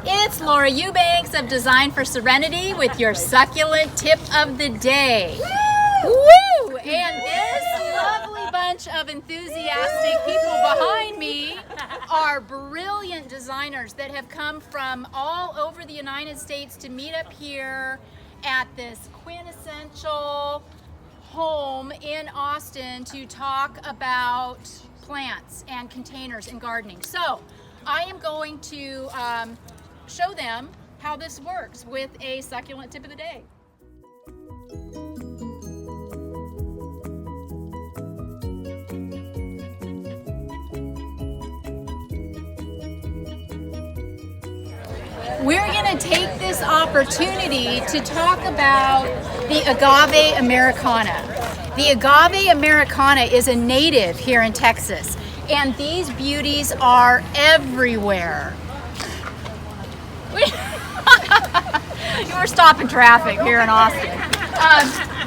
It's Laura Eubanks of Design for Serenity with your succulent tip of the day. Woo! And this lovely bunch of enthusiastic people behind me are brilliant designers that have come from all over the United States to meet up here at this quintessential home in Austin to talk about plants and containers and gardening. So I am going to show them how this works with a succulent tip of the day. We're going to take this opportunity to talk about the Agave Americana. The Agave Americana is a native here in Texas, and these beauties are everywhere. You were stopping traffic here in Austin.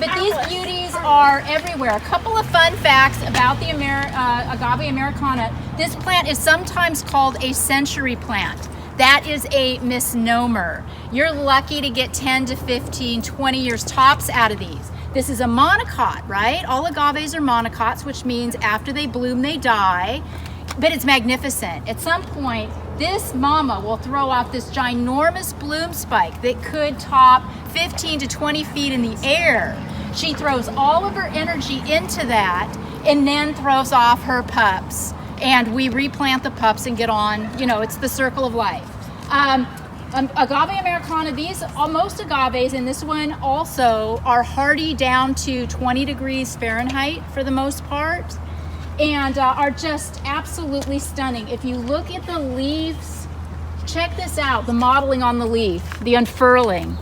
But these beauties are everywhere. A couple of fun facts about the Agave Americana. This plant is sometimes called a century plant. That is a misnomer. You're lucky to get 10 to 15, 20 years tops out of these. This is a monocot, right? All agaves are monocots, which means after they bloom, they die. But it's magnificent. At some point, this mama will throw out this ginormous bloom spike that could top 15 to 20 feet in the air. She throws all of her energy into that and then throws off her pups. And we replant the pups and get on, you know, it's the circle of life. Agave Americana, most agaves, and this one also, are hardy down to 20 degrees Fahrenheit for the most part, and are just absolutely stunning. If you look at the leaves, check this out, the modeling on the leaf, the unfurling.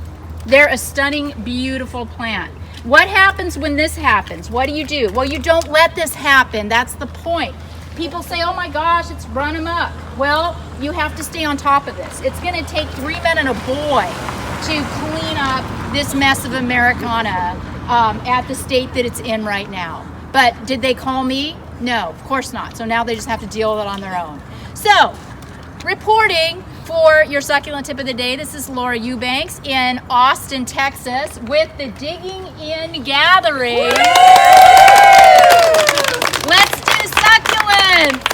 They're a stunning, beautiful plant. What happens when this happens? What do? Well, you don't let this happen. That's the point. People say, oh my gosh, it's run amok. Well, you have to stay on top of this. It's going to take 3 men and a boy to clean up this mess of Americana at the state that it's in right now. But did they call me? No, of course not. So now they just have to deal with it on their own. So, reporting for your succulent tip of the day, this is Laura Eubanks in Austin, Texas, with the Digging In Gathering. Let's do succulents!